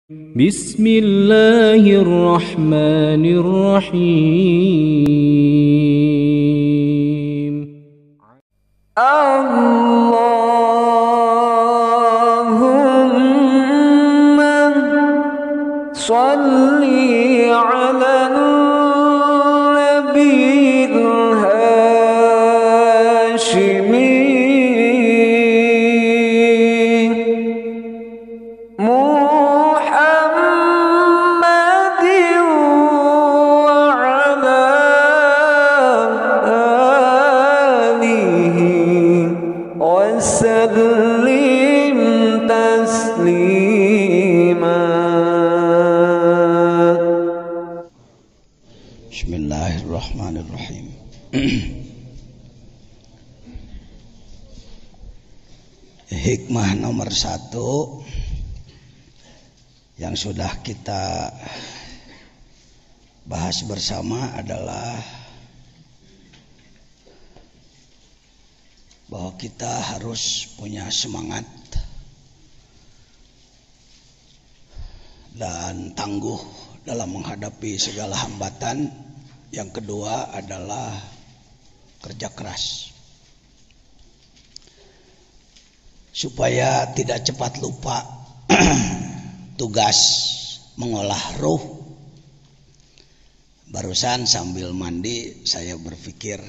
بسم الله الرحمن الرحيم اللهم صل على النبي الهاشمي وسلم تسليما. Bismillahirrahmanirrahim. Hikmah nomor 1 yang sudah kita bahas bersama adalah bahwa kita harus punya semangat dan tangguh dalam menghadapi segala hambatan. Yang kedua adalah kerja keras supaya tidak cepat lupa tugas mengolah ruh. Barusan sambil mandi saya berpikir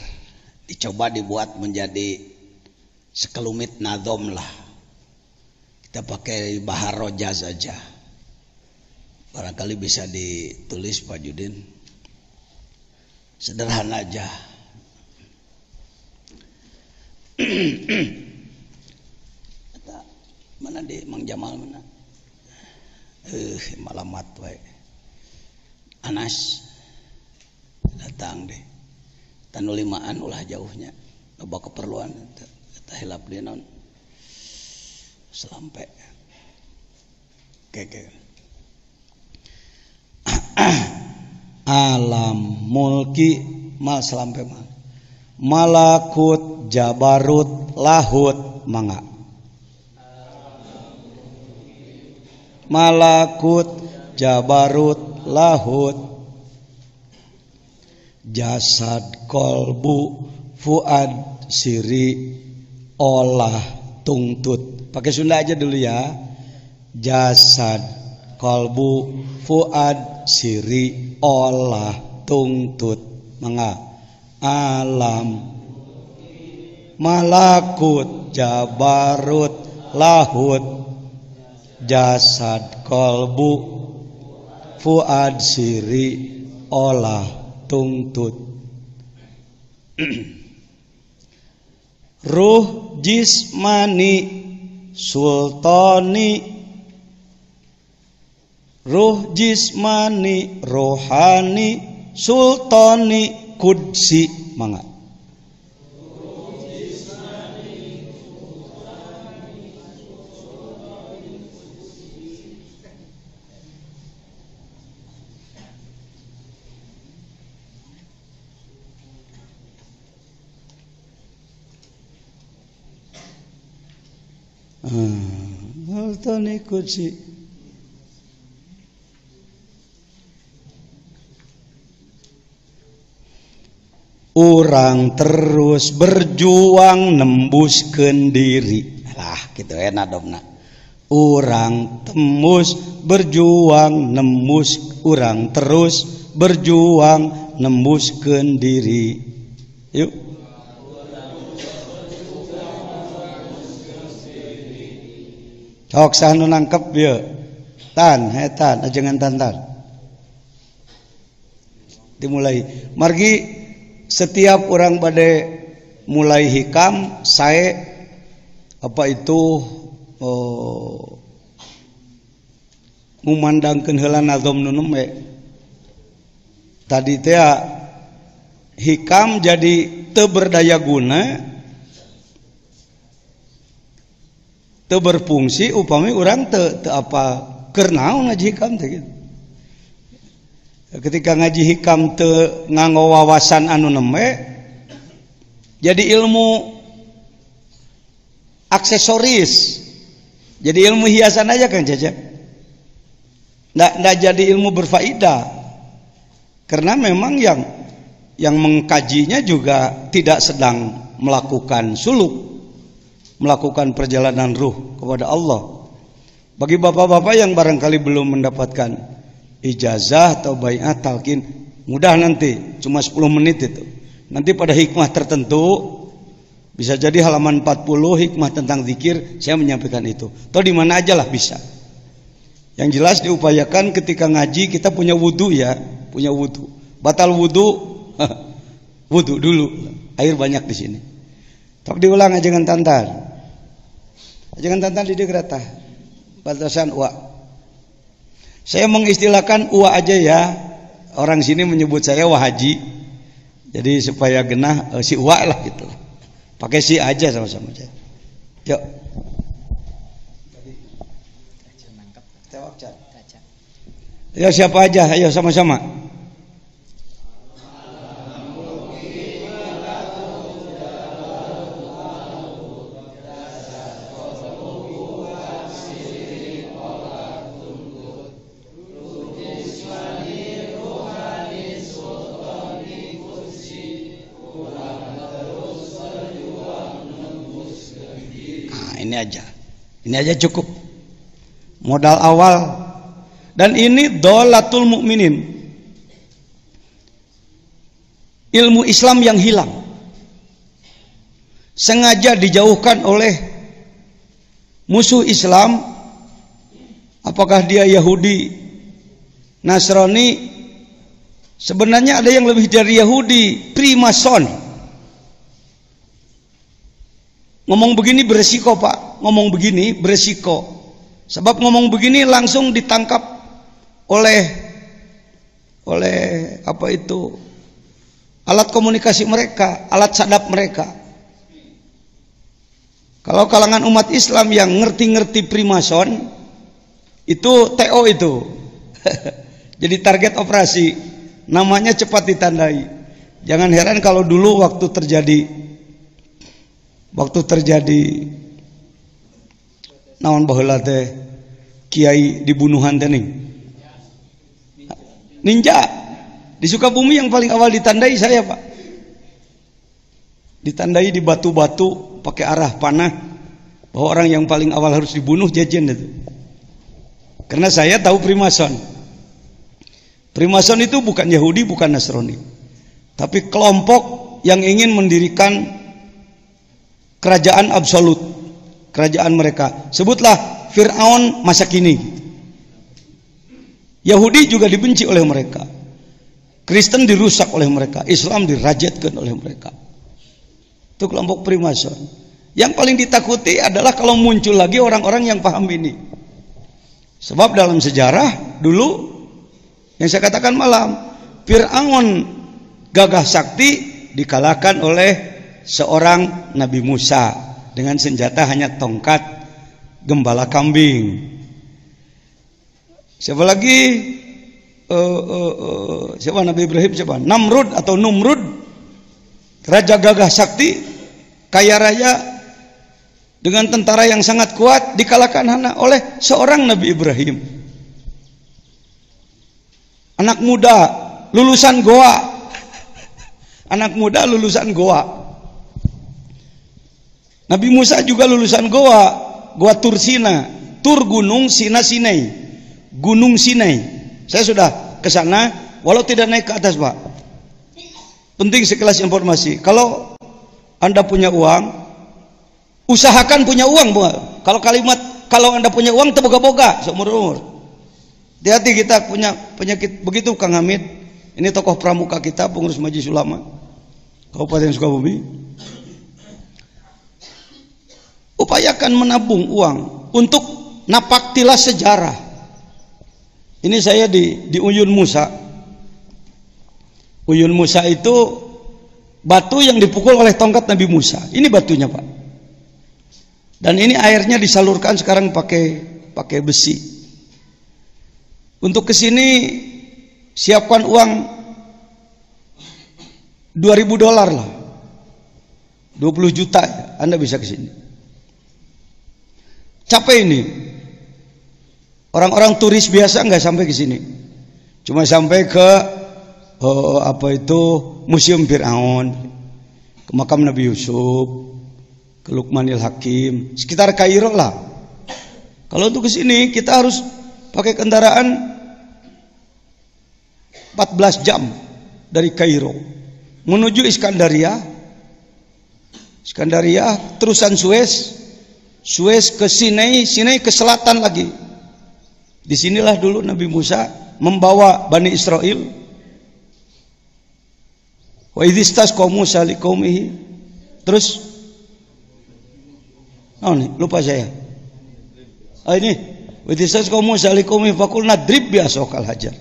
dicoba dibuat menjadi sekelumit nadom lah. Kita pakai bahar roja saja, barangkali bisa ditulis Pak Judin. Sederhana aja. Mana di Mang Jamal mana? Malamat wae. Anas datang deh. Tanu limaan ulah jauhnya. Loba keperluan tah hilap dia naon. Selampe. Oke. Alam mulki mal selampe mal. Malakut jabarut lahut mangga. Malakut jabarut lahut jasad kolbu fuad siri olah tungtut. Pakai Sunda aja dulu ya. Jasad kolbu fuad siri olah tungtut mangga. Alam malakut jabarut lahut jasad kolbu fuad siri olah tungtut. Ruh jismani sultani, ruh jismani rohani sultani kudsi mangga. Sultani kudsi. Urang terus berjuang nembuskeun diri. Lah kitu enak dongna. Urang tembus berjuang nembus, urang terus berjuang nembuskeun diri. Yuk. Sok sanu nangkep ieu. Tan, hetan ajengan tantan. Dimulai. Margi setiap orang bade mulai hikam saya apa itu memandangkeun heula nazom nu nembe. Tadi teh hikam jadi teu berdaya guna, teu berfungsi upami urang teu apa keur naon ngaji hikam teh gitu. Ketika ngaji hikam teu nganggo wawasan anu nembe, jadi ilmu aksesoris, jadi ilmu hiasan aja Kang Cecep. Nggak jadi ilmu berfaedah. Karena memang yang mengkajinya juga tidak sedang melakukan suluk, melakukan perjalanan ruh kepada Allah. Bagi bapak-bapak yang barangkali belum mendapatkan ijazah atau baiat talqin, mudah nanti, cuma 10 menit itu. Nanti pada hikmah tertentu, bisa jadi halaman 40 hikmah tentang zikir, saya menyampaikan itu. Atau di mana aja lah bisa. Yang jelas diupayakan ketika ngaji kita punya wudu ya, punya wudu. Batal wudu, wudu dulu. Air banyak di sini. Tok diulang ajangan tantan. Ajangan tantan di degrata. Batasan uwa. Saya mengistilahkan uwa aja ya. Orang sini menyebut saya wahaji. Jadi supaya genah si uwa lah gitu. Pakai si aja sama-sama aja. Yuk. Ayo siapa aja? Ayo sama-sama. Ini aja cukup modal awal, dan ini dolatul mukminin, ilmu Islam yang hilang sengaja dijauhkan oleh musuh Islam. Apakah dia Yahudi, Nasrani? Sebenarnya ada yang lebih dari Yahudi, Primason. Ngomong begini beresiko Pak, ngomong begini beresiko. Sebab ngomong begini langsung ditangkap oleh apa itu, alat komunikasi mereka, alat sadap mereka. Kalau kalangan umat Islam yang ngerti-ngerti Primason, itu TO itu. Jadi target operasi, namanya cepat ditandai. Jangan heran kalau dulu waktu terjadi naon baheula teh kiai dibunuhan teh ninja di Sukabumi yang paling awal ditandai saya Pak, ditandai di batu-batu pakai arah panah bahwa orang yang paling awal harus dibunuh Jejen itu. Karena saya tahu Primason itu bukan Yahudi, bukan Nasrani, tapi kelompok yang ingin mendirikan kerajaan absolut, kerajaan mereka. Sebutlah Fir'aun masa kini. Yahudi juga dibenci oleh mereka, Kristen dirusak oleh mereka, Islam dirajatkan oleh mereka. Itu kelompok Primason. Yang paling ditakuti adalah kalau muncul lagi orang-orang yang paham ini. Sebab dalam sejarah dulu yang saya katakan malam, Fir'aun gagah sakti dikalahkan oleh seorang Nabi Musa dengan senjata hanya tongkat gembala kambing. Siapa lagi? Siapa Nabi Ibrahim? Siapa? Namrud atau Numrud, raja gagah sakti, kaya raya, dengan tentara yang sangat kuat, dikalahkan hanya oleh seorang Nabi Ibrahim. Anak muda lulusan Goa, anak muda lulusan Goa. Nabi Musa juga lulusan Goa Tursina, Tur gunung, Sina Sinai, gunung Sinai. Saya sudah ke sana, walau tidak naik ke atas Pak. Penting sekelas informasi. Kalau Anda punya uang, usahakan punya uang Pak. Kalau Anda punya uang terboga-boga seumur umur. Hati-hati, kita punya penyakit begitu Kang Hamid. Ini tokoh pramuka kita, pengurus Majelis Ulama Kabupaten Sukabumi. Upayakan menabung uang untuk napaktilas sejarah. Ini saya di Uyun Musa. Uyun Musa itu batu yang dipukul oleh tongkat Nabi Musa. Ini batunya Pak. Dan ini airnya disalurkan sekarang pakai besi. Untuk kesini siapkan uang $2.000 lah, 20 juta Anda bisa kesini. Capek ini. Orang-orang turis biasa nggak sampai ke sini, cuma sampai ke Museum Fir'aun, ke makam Nabi Yusuf, ke Luqmanil Hakim, sekitar Kairo lah. Kalau untuk ke sini kita harus pakai kendaraan 14 jam dari Kairo menuju Iskandaria, terusan Suez ke Sinai ke selatan lagi. Disinilah dulu Nabi Musa membawa Bani Israel. Wa idhistasqa Musa liqaumihi. Terus lupa saya. Ini wa idhistasqa Musa liqaumihi faqulna drib bi'asokal hajar.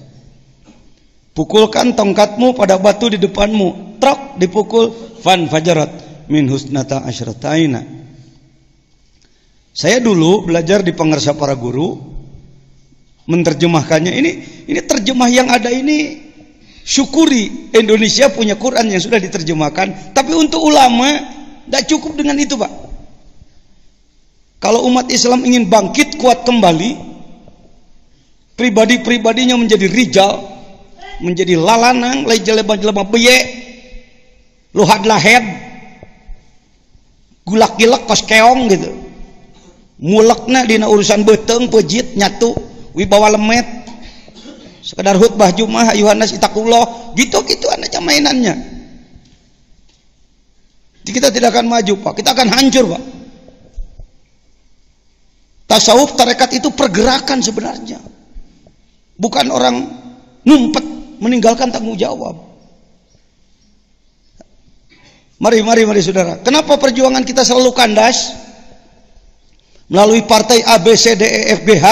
Pukulkan tongkatmu pada batu di depanmu. Trok dipukul, fan fajarat min husnata asyrataina. Saya dulu belajar di Pangarsa Para Guru, menerjemahkannya. Ini terjemah yang ada ini, syukuri Indonesia punya Quran yang sudah diterjemahkan. Tapi untuk ulama tidak cukup dengan itu, Pak. Kalau umat Islam ingin bangkit kuat kembali, pribadi-pribadinya menjadi rijal, menjadi lalanang, lai jelema-jelema beye, luhad lahed, gulak-gilak kos keong gitu. Mulekna dina urusan beteng, pejit, nyatu, wibawa lemet, sekedar khutbah Jumat, ayuhanas itakullah, gitu-gitu aja mainannya. Jadi kita tidak akan maju, Pak. Kita akan hancur, Pak. Tasawuf tarekat itu pergerakan sebenarnya, bukan orang numpet meninggalkan tanggung jawab. Mari saudara. Kenapa perjuangan kita selalu kandas? Melalui partai A, B, C, D, E, F, G, H.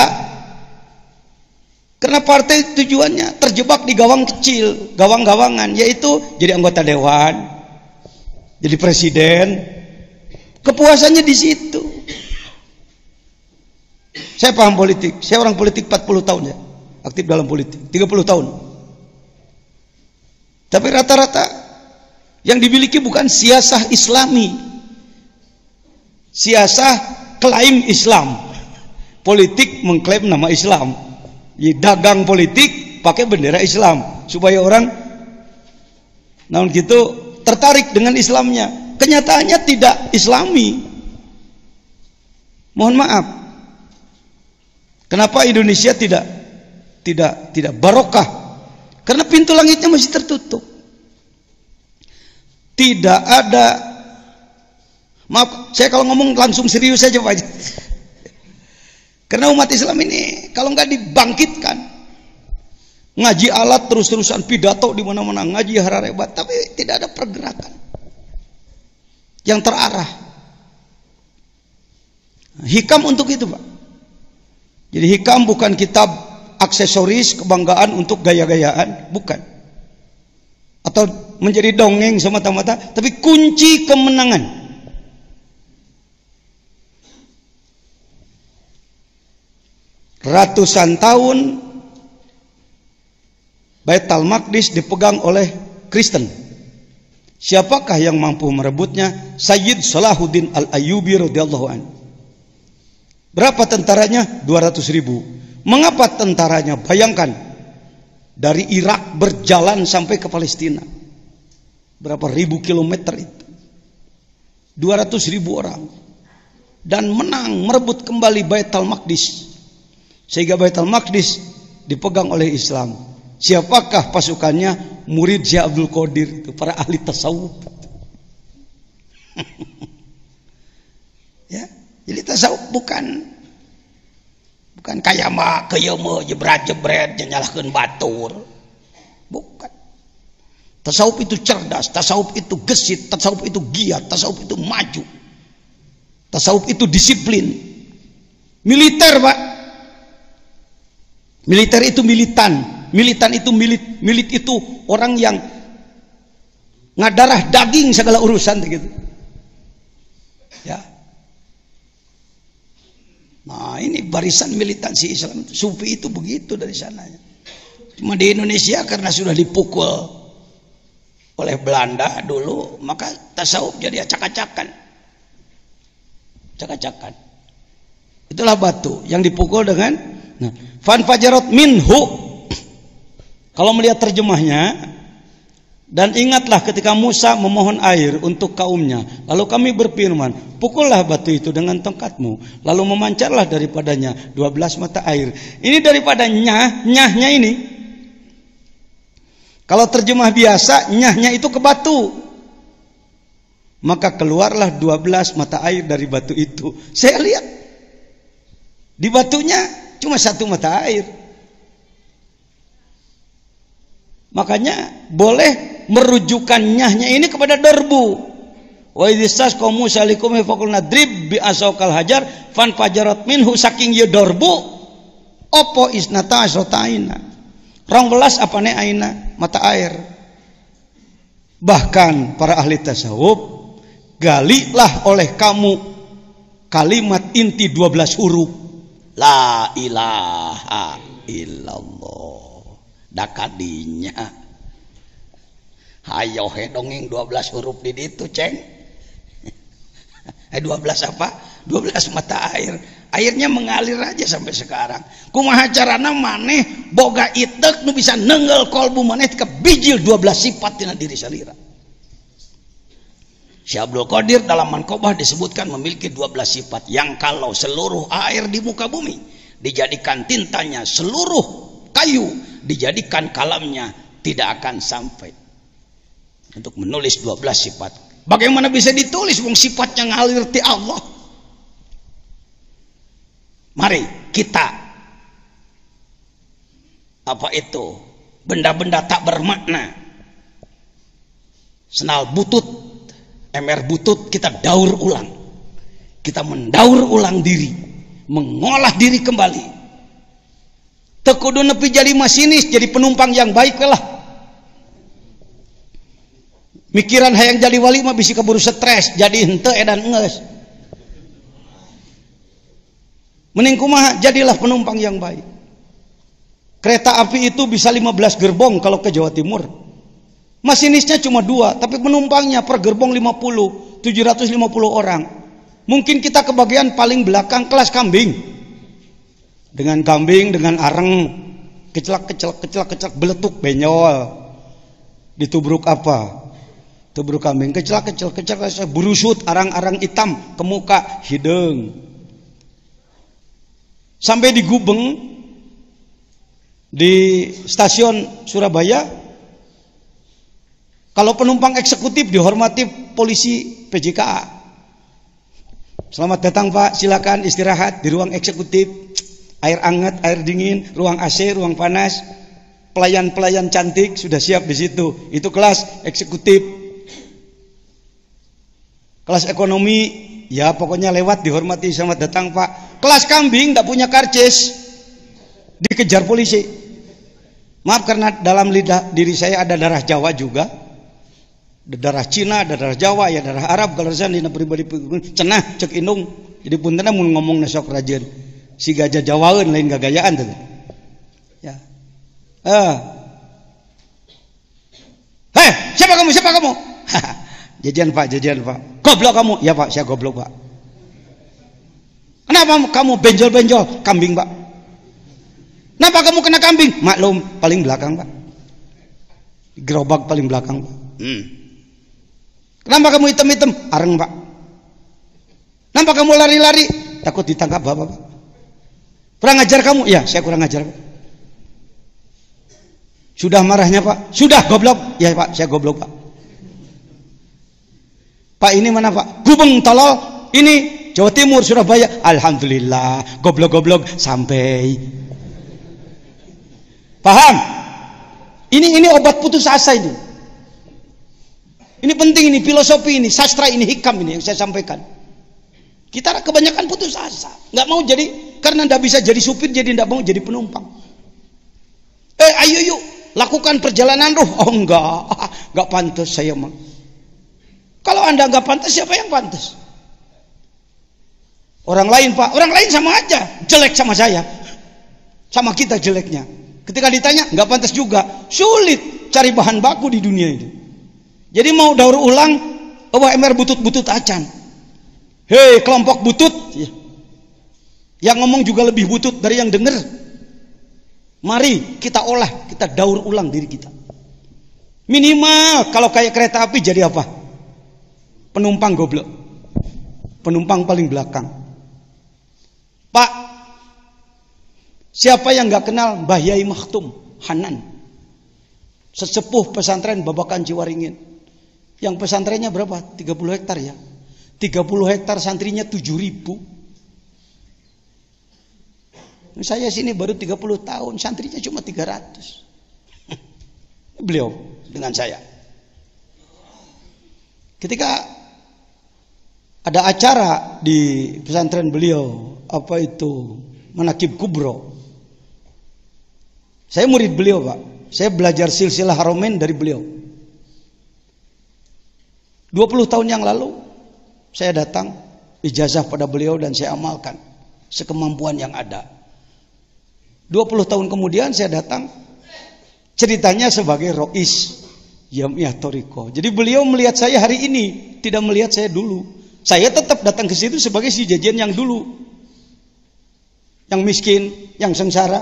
Karena partai tujuannya terjebak di gawang kecil, gawang-gawangan, yaitu jadi anggota dewan, jadi presiden. Kepuasannya di situ. Saya paham politik. Saya orang politik 40 tahun ya. Aktif dalam politik 30 tahun. Tapi rata-rata yang dimiliki bukan siasah Islami, siasah klaim Islam. Politik mengklaim nama Islam, jadi dagang politik pakai bendera Islam supaya orang namun gitu tertarik dengan Islamnya. Kenyataannya tidak Islami. Mohon maaf. Kenapa Indonesia tidak barokah? Karena pintu langitnya masih tertutup. Tidak ada, maaf, saya kalau ngomong langsung serius saja Pak. Karena umat Islam ini kalau nggak dibangkitkan, ngaji alat terus-terusan pidato di mana-mana, ngaji hararebat, tapi tidak ada pergerakan yang terarah. Hikam untuk itu, Pak. Jadi hikam bukan kitab aksesoris kebanggaan untuk gaya-gayaan, bukan. Atau menjadi dongeng semata-mata, tapi kunci kemenangan. Ratusan tahun Baitul Maqdis dipegang oleh Kristen. Siapakah yang mampu merebutnya? Sayyid Salahuddin Al-Ayyubi radhiyallahu anhu. Berapa tentaranya? 200.000. Mengapa tentaranya? Bayangkan, dari Irak berjalan sampai ke Palestina. Berapa ribu kilometer itu? 200.000 orang. Dan menang, merebut kembali Baitul Maqdis. Sehingga Baitul Maqdis dipegang oleh Islam. Siapakah pasukannya? Murid Syekh Abdul Qadir, itu para ahli tasawuf. Ya, jadi tasawuf bukan kayak mah kayama jebret-jebret nyalahkeun batur. Bukan. Tasawuf itu cerdas, tasawuf itu gesit, tasawuf itu giat, tasawuf itu maju. Tasawuf itu disiplin. Militer, Pak. Militer itu militan. Militan itu milit itu orang yang ngadarah daging segala urusan gitu. Ya. Nah, ini barisan militansi Islam. Sufi itu begitu dari sananya. Cuma di Indonesia karena sudah dipukul oleh Belanda dulu, maka tasawuf jadi acak-acakan. Acak-acakan. Itulah batu yang dipukul dengan Nah, fanfajarat minhu, kalau melihat terjemahnya, dan ingatlah ketika Musa memohon air untuk kaumnya, lalu kami berfirman, pukullah batu itu dengan tongkatmu, lalu memancarlah daripadanya 12 mata air. Ini daripada nyahnya ini. Kalau terjemah biasa, nyahnya itu ke batu, maka keluarlah 12 mata air dari batu itu. Saya lihat di batunya cuma 1 mata air. Makanya boleh merujukan nyahnya ini kepada darbu. Wa idzas qaum Musa likum faqulna drib bi asaqal hajar fanfajarat minhu, saking ye darbu opo isnata asrotaina 12 apane aina mata air. Bahkan para ahli tasawuf, galilah oleh kamu kalimat inti 12 huruf la ilaha illallah. Dakadinya hayo he dongeng 12 huruf di ditu ceng. 12 apa? 12 mata air. Airnya mengalir aja sampai sekarang. Kumaha carana maneh boga itek nu bisa nenggel kolbu maneh ke bijil 12 sifat tina diri salira. Syekh Abdul Qadir dalam Manqobah disebutkan memiliki 12 sifat yang kalau seluruh air di muka bumi dijadikan tintanya, seluruh kayu dijadikan kalamnya, tidak akan sampai untuk menulis 12 sifat. Bagaimana bisa ditulis wong sifatnya ngalir ti Allah? Mari kita apa itu benda-benda tak bermakna, senal butut, MR butut, kita daur ulang, kita mendaur ulang diri, mengolah diri kembali. Tekudu nepi jadi masinis, jadi penumpang yang baik lah. Mikiran hayang jadi wali mah bisi keburu stres, jadi henteu edan ngeus. Mending kumaha, jadilah penumpang yang baik. Kereta api itu bisa 15 gerbong kalau ke Jawa Timur. Masinisnya cuma 2, tapi penumpangnya per gerbong 50, 750 orang. Mungkin kita kebagian paling belakang kelas kambing. Dengan kambing, dengan areng, kecelak beletuk benyol. Ditubruk apa? Tubruk kambing, kecelak burusut, arang-arang hitam ke muka, hidung. Sampai di Gubeng, di stasiun Surabaya, kalau penumpang eksekutif dihormati polisi PJKA. Selamat datang Pak, silakan istirahat di ruang eksekutif. Air hangat, air dingin, ruang AC, ruang panas. Pelayan-pelayan cantik sudah siap di situ. Itu kelas eksekutif. Kelas ekonomi, ya pokoknya lewat dihormati, selamat datang Pak. Kelas kambing tidak punya karcis, dikejar polisi. Maaf karena dalam lidah diri saya ada darah Jawa juga, ada darah Cina, ada darah Jawa, ya darah Arab. Kalau saya dina pribadi cenah cek indung, jadi puntenna mun ngomong nasok rajin. Si gajah Jawaeun lain gagayaan tuh. Ya. Hei, siapa kamu? Siapa kamu? Jajan Pak, jajan Pak. Goblok kamu? Ya Pak, saya goblok Pak. Kenapa kamu benjol-benjol? Kambing Pak. Kenapa kamu kena kambing? Maklum, paling belakang Pak. Gerobak paling belakang Pak. Kenapa kamu hitam-hitam? Areng Pak. Kenapa kamu lari-lari? Takut ditangkap Bapak Pak. Kurang ajar kamu? Ya, saya kurang ajar Pak. Sudah marahnya Pak? Sudah goblok? Ya Pak, saya goblok Pak. Pak ini mana Pak? Gubeng tolol. Ini Jawa Timur, Surabaya. Alhamdulillah, goblok-goblok sampai. Paham? Ini obat putus asa ini. Ini penting, ini filosofi, ini sastra, ini hikam ini yang saya sampaikan. Kita kebanyakan putus asa, nggak mau jadi, karena nggak bisa jadi supir, jadi nggak mau jadi penumpang. Ayo yuk, lakukan perjalanan ruh. Oh nggak pantas saya mah. Kalau anda nggak pantas, siapa yang pantas? Orang lain Pak, orang lain sama aja, jelek sama saya, sama kita jeleknya. Ketika ditanya, nggak pantas juga. Sulit cari bahan baku di dunia ini. Jadi mau daur ulang, MR butut-butut acan. Hei kelompok butut, yang ngomong juga lebih butut dari yang denger. Mari kita olah, kita daur ulang diri kita. Minimal kalau kayak kereta api jadi apa? Penumpang goblok. Penumpang paling belakang. Pak, siapa yang gak kenal Mbah Yai Makhtum Hanan, sesepuh pesantren Babakan Ciwaringin, yang pesantrennya berapa? 30 hektar ya. 30 hektar, santrinya 7.000. Saya sini baru 30 tahun, santrinya cuma 300. Beliau dengan saya. Ketika ada acara di pesantren beliau, apa itu, Manaqib Kubro. Saya murid beliau, Pak. Saya belajar silsilah Haramain dari beliau. 20 tahun yang lalu saya datang ijazah pada beliau dan saya amalkan sekemampuan yang ada. 20 tahun kemudian saya datang, ceritanya sebagai Rois Jamiah Thariqah. Jadi beliau melihat saya hari ini, tidak melihat saya dulu. Saya tetap datang ke situ sebagai si jajan yang dulu, yang miskin, yang sengsara.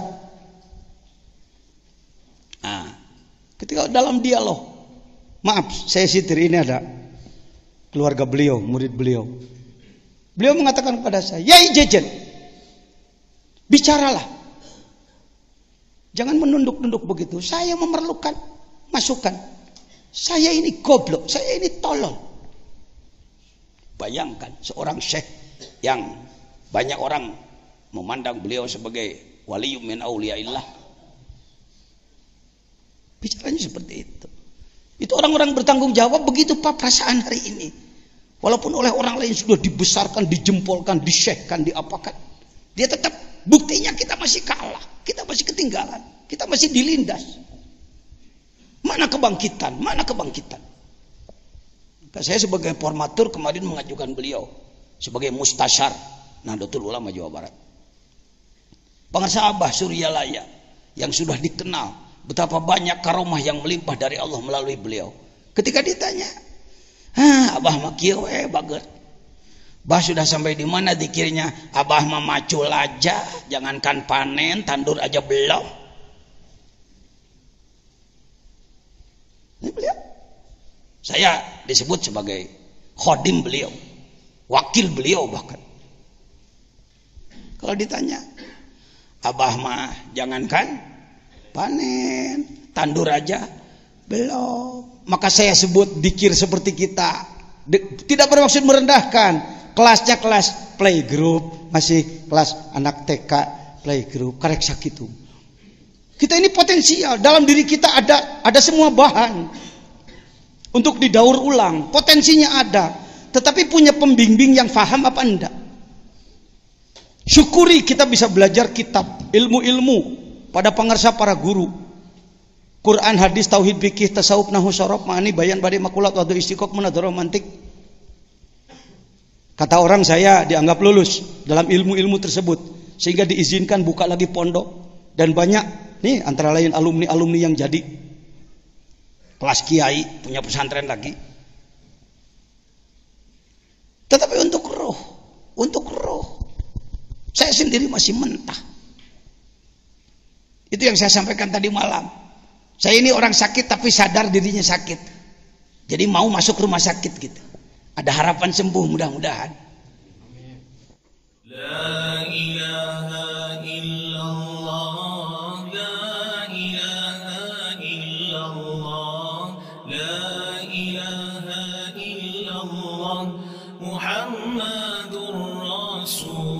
Nah, ketika dalam dialog, maaf saya sitir, ini ada keluarga beliau, murid beliau. Beliau mengatakan kepada saya, Yai Jajan, bicaralah. Jangan menunduk-nunduk begitu. Saya memerlukan masukan. Saya ini goblok, saya ini tolol. Bayangkan seorang syekh yang banyak orang memandang beliau sebagai waliyum min auliyaillah. Bicaranya seperti itu. Itu orang-orang bertanggung jawab, begitu Pak perasaan hari ini. Walaupun oleh orang lain sudah dibesarkan, dijempolkan, disyekhkan, diapakan, dia tetap, buktinya kita masih kalah, kita masih ketinggalan, kita masih dilindas. Mana kebangkitan? Mana kebangkitan? Saya sebagai formatur kemarin mengajukan beliau sebagai mustasyar Nahdlatul Ulama Jawa Barat. Pengarsa Abah Suryalaya yang sudah dikenal betapa banyak karomah yang melimpah dari Allah melalui beliau. Ketika ditanya, Abah mah kieu we bager. Bah sudah sampai di mana dikirnya? Abah mah macul aja, jangankan panen, tandur aja belum. Ini beliau. Saya disebut sebagai khodim beliau, wakil beliau bahkan. Kalau ditanya, Abah mah jangankan panen, tandur aja belum. Maka saya sebut dikir seperti kita. Tidak bermaksud merendahkan. Kelasnya kelas playgroup, masih kelas anak TK playgroup, karek sakitu. Kita ini potensial, dalam diri kita ada semua bahan untuk didaur ulang, potensinya ada, tetapi punya pembimbing yang faham apa enggak? Syukuri kita bisa belajar kitab, ilmu-ilmu pada pengarsa para guru. Quran, hadis, tauhid, fikih, tasawuf, nahwu, syaraf, ma'ani, bayan, badi, makulat, wadu, istiqaq, munadharah, mantik. Kata orang saya dianggap lulus dalam ilmu-ilmu tersebut, sehingga diizinkan buka lagi pondok. Dan banyak nih antara lain alumni-alumni yang jadi kelas kiai, punya pesantren lagi. Tetapi untuk roh, saya sendiri masih mentah. Itu yang saya sampaikan tadi malam. Saya ini orang sakit tapi sadar dirinya sakit. Jadi mau masuk rumah sakit gitu. Ada harapan sembuh mudah-mudahan. La ilaha illallah, la ilaha illallah, la ilaha illallah, Muhammadur Rasul.